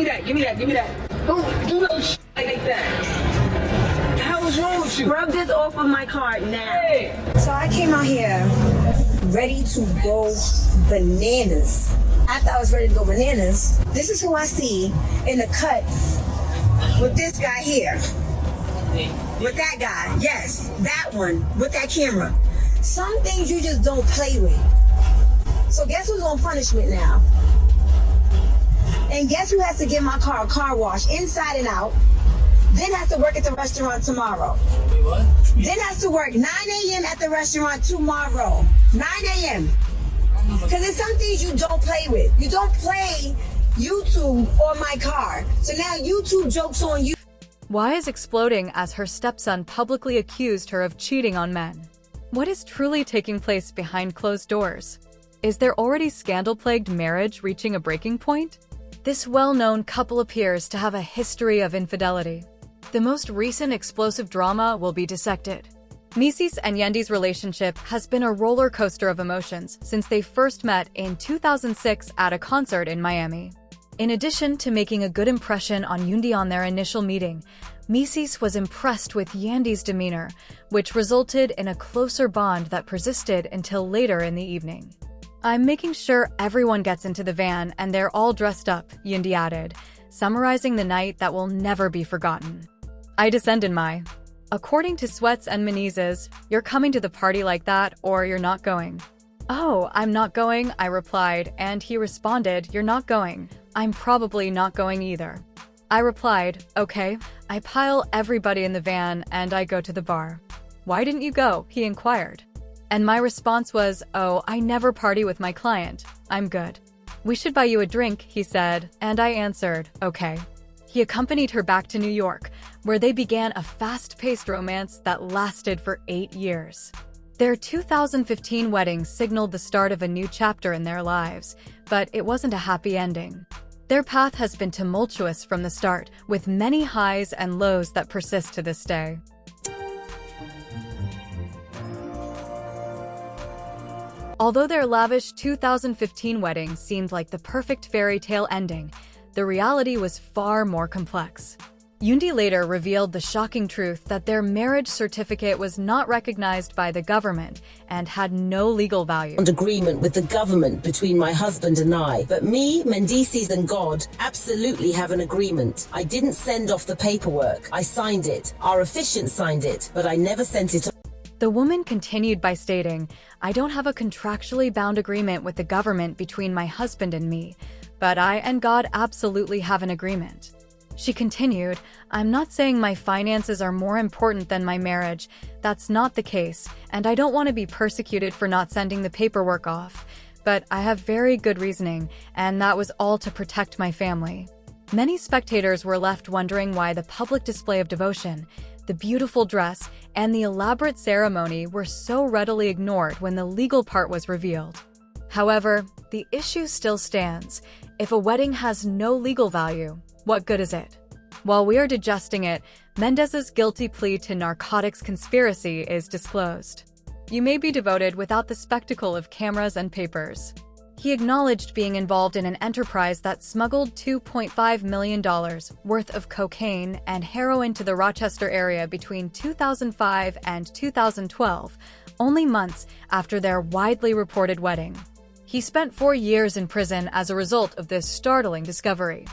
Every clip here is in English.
me that. Give me that. Give me that. Don't do no shit like that. The hell is wrong with you? Rub this off of my card now. Hey. So I came out here ready to go bananas. After I was ready to go bananas, this is who I see in the cut with this guy here. With that guy, yes, that one, with that camera. Some things you just don't play with. So guess who's on punishment now? And guess who has to give my car a car wash inside and out? Then has to work at the restaurant tomorrow. Wait, what? Then has to work 9 a.m. at the restaurant tomorrow. 9 a.m. Because there's some things you don't play with. You don't play YouTube on my car. So now YouTube jokes on you. Why is exploding as her stepson publicly accused her of cheating on men? What is truly taking place behind closed doors? Is their already scandal-plagued marriage reaching a breaking point? This well-known couple appears to have a history of infidelity. The most recent explosive drama will be dissected. Mendeecees and Yandy's relationship has been a roller coaster of emotions since they first met in 2006 at a concert in Miami. In addition to making a good impression on Yandy on their initial meeting, Mendeecees was impressed with Yandy's demeanor, which resulted in a closer bond that persisted until later in the evening. "I'm making sure everyone gets into the van and they're all dressed up," Yandy added, summarizing the night that will never be forgotten. "I descend in my..." According to Sweats and Mendeecees, "You're coming to the party like that or you're not going." "Oh, I'm not going," I replied, and he responded, "You're not going. I'm probably not going either." I replied, "Okay." I pile everybody in the van and I go to the bar. "Why didn't you go?" he inquired. And my response was, "Oh, I never party with my client. I'm good." "We should buy you a drink," he said, and I answered, "Okay." He accompanied her back to New York, where they began a fast-paced romance that lasted for 8 years. Their 2015 wedding signaled the start of a new chapter in their lives, but it wasn't a happy ending. Their path has been tumultuous from the start, with many highs and lows that persist to this day. Although their lavish 2015 wedding seemed like the perfect fairy tale ending, the reality was far more complex. Yandy later revealed the shocking truth that their marriage certificate was not recognized by the government and had no legal value. Agreement with the government between my husband and I, but me, Mendeecees and God absolutely have an agreement. I didn't send off the paperwork. I signed it. Our officiant signed it, but I never sent it. The woman continued by stating, "I don't have a contractually bound agreement with the government between my husband and me, but I and God absolutely have an agreement." She continued, "I'm not saying my finances are more important than my marriage. That's not the case, and I don't want to be persecuted for not sending the paperwork off. But I have very good reasoning, and that was all to protect my family." Many spectators were left wondering why the public display of devotion, the beautiful dress, and the elaborate ceremony were so readily ignored when the legal part was revealed. However, the issue still stands. If a wedding has no legal value, what good is it? While we are digesting it, Mendeecees' guilty plea to narcotics conspiracy is disclosed. You may be devoted without the spectacle of cameras and papers. He acknowledged being involved in an enterprise that smuggled $2.5 million worth of cocaine and heroin to the Rochester area between 2005 and 2012, only months after their widely reported wedding. He spent 4 years in prison as a result of this startling discovery.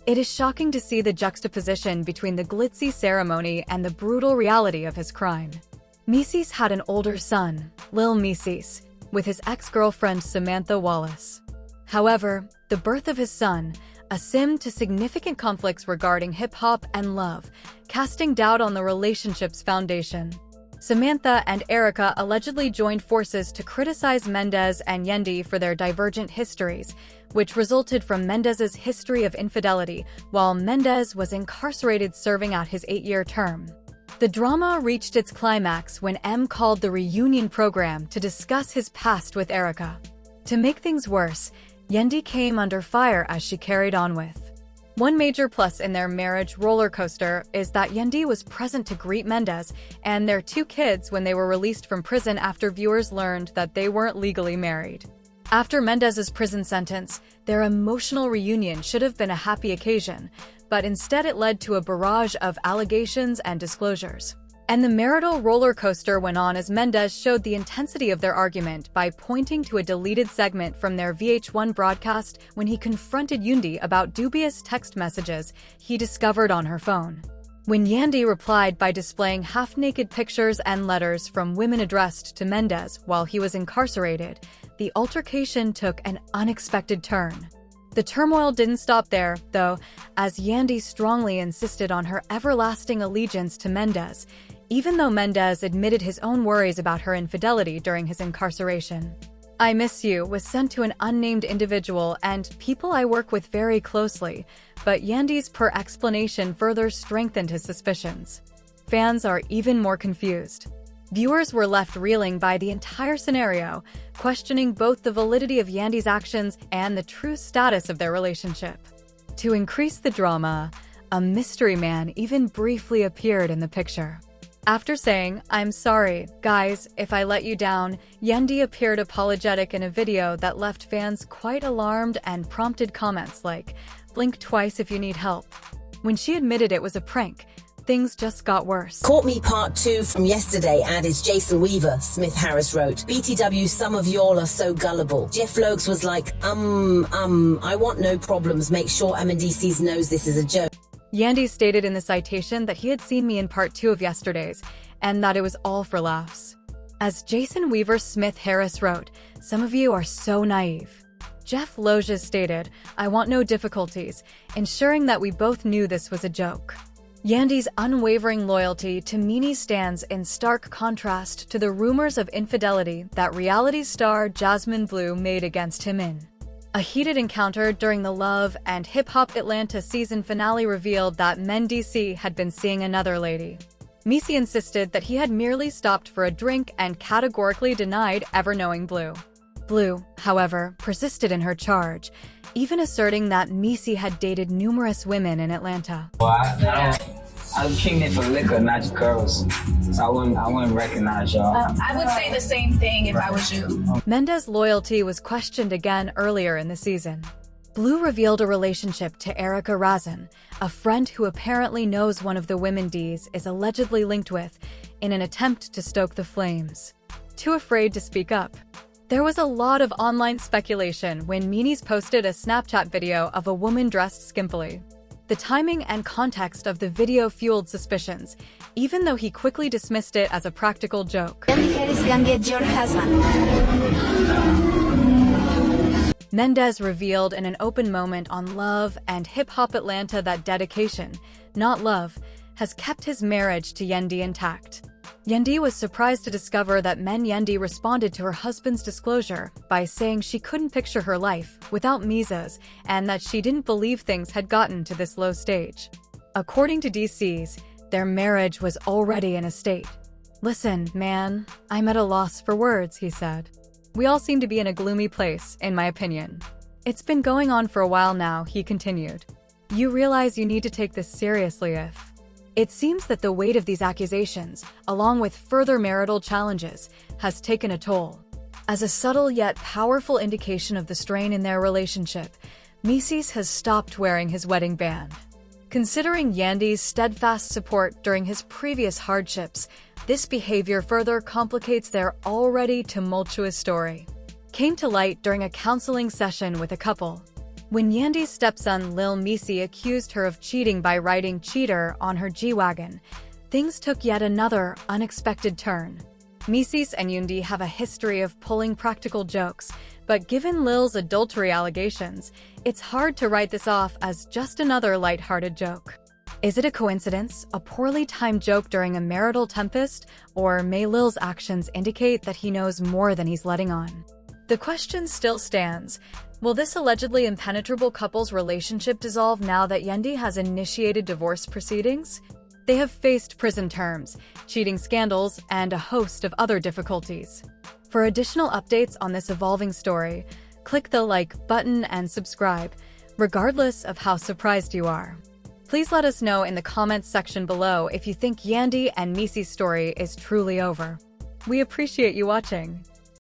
It is shocking to see the juxtaposition between the glitzy ceremony and the brutal reality of his crime. Mendeecees had an older son, Lil Mendeecees, with his ex-girlfriend Samantha Wallace. However, the birth of his son, a sim to significant conflicts regarding hip-hop and love, casting doubt on the relationship's foundation. Samantha and Erica allegedly joined forces to criticize Mendeecees and Yandy for their divergent histories, which resulted from Mendeecees' history of infidelity while Mendeecees was incarcerated serving out his 8-year term. The drama reached its climax when M called the reunion program to discuss his past with Erica. To make things worse, Yandy came under fire as she carried on with. One major plus in their marriage roller coaster is that Yandy was present to greet Mendeecees and their 2 kids when they were released from prison after viewers learned that they weren't legally married. After Mendeecees' prison sentence, their emotional reunion should have been a happy occasion, but instead it led to a barrage of allegations and disclosures. And the marital roller coaster went on as Mendeecees showed the intensity of their argument by pointing to a deleted segment from their VH1 broadcast when he confronted Yandy about dubious text messages he discovered on her phone. When Yandy replied by displaying half-naked pictures and letters from women addressed to Mendeecees while he was incarcerated, the altercation took an unexpected turn. The turmoil didn't stop there, though, as Yandy strongly insisted on her everlasting allegiance to Mendeecees, even though Mendeecees admitted his own worries about her infidelity during his incarceration. "I miss you" was sent to an unnamed individual and people I work with very closely, but Yandy's per explanation further strengthened his suspicions. Fans are even more confused. Viewers were left reeling by the entire scenario, questioning both the validity of Yandy's actions and the true status of their relationship. To increase the drama, a mystery man even briefly appeared in the picture. After saying, "I'm sorry, guys, if I let you down," Yandy appeared apologetic in a video that left fans quite alarmed and prompted comments like, "Blink twice if you need help." When she admitted it was a prank, things just got worse. Caught me part 2 from yesterday added Jason Weaver, Smith Harris wrote. BTW, some of y'all are so gullible. Jeff Logs was like, I want no problems. Make sure Mendeecees knows this is a joke. Yandy stated in the citation that he had seen me in part 2 of yesterday's, and that it was all for laughs. As Jason Weaver Smith Harris wrote, "Some of you are so naive." Jeff Loges stated, "I want no difficulties," ensuring that we both knew this was a joke. Yandy's unwavering loyalty to Meanie stands in stark contrast to the rumors of infidelity that reality star Jasmine Blue made against him in. A heated encounter during the Love and Hip Hop Atlanta season finale revealed that Mendeecees had been seeing another lady. Meecie insisted that he had merely stopped for a drink and categorically denied ever knowing Blue. Blue, however, persisted in her charge, even asserting that Meecie had dated numerous women in Atlanta. Well, I came in for liquor, not girls. So I wouldn't recognize y'all. I would say the same thing if I was you. Mendeecees' loyalty was questioned again earlier in the season. Blue revealed a relationship to Erica Razin, a friend who apparently knows one of the women Dees is allegedly linked with, in an attempt to stoke the flames. Too afraid to speak up. There was a lot of online speculation when Meanies posted a Snapchat video of a woman dressed skimpily. The timing and context of the video fueled suspicions, even though he quickly dismissed it as a practical joke. Mendeecees revealed in an open moment on Love and Hip Hop Atlanta that dedication, not love, has kept his marriage to Yandy intact. Yandy was surprised to discover that Yandy responded to her husband's disclosure by saying she couldn't picture her life without Mendeecees and that she didn't believe things had gotten to this low stage. According to DC's, their marriage was already in a state. "Listen, man, I'm at a loss for words," he said. "We all seem to be in a gloomy place, in my opinion. It's been going on for a while now," he continued. "You realize you need to take this seriously if..." It seems that the weight of these accusations, along with further marital challenges, has taken a toll. As a subtle yet powerful indication of the strain in their relationship, Mendeecees has stopped wearing his wedding band. Considering Yandy's steadfast support during his previous hardships, this behavior further complicates their already tumultuous story. Came to light during a counseling session with a couple. When Yandy's stepson Lil Meecie accused her of cheating by writing "cheater" on her G-Wagon, things took yet another unexpected turn. Mendeecees and Yandy have a history of pulling practical jokes, but given Lil's adultery allegations, it's hard to write this off as just another lighthearted joke. Is it a coincidence, a poorly timed joke during a marital tempest, or may Lil's actions indicate that he knows more than he's letting on? The question still stands. Will this allegedly impenetrable couple's relationship dissolve now that Yandy has initiated divorce proceedings? They have faced prison terms, cheating scandals, and a host of other difficulties. For additional updates on this evolving story, click the like button and subscribe, regardless of how surprised you are. Please let us know in the comments section below if you think Yandy and Mendeecees' story is truly over. We appreciate you watching.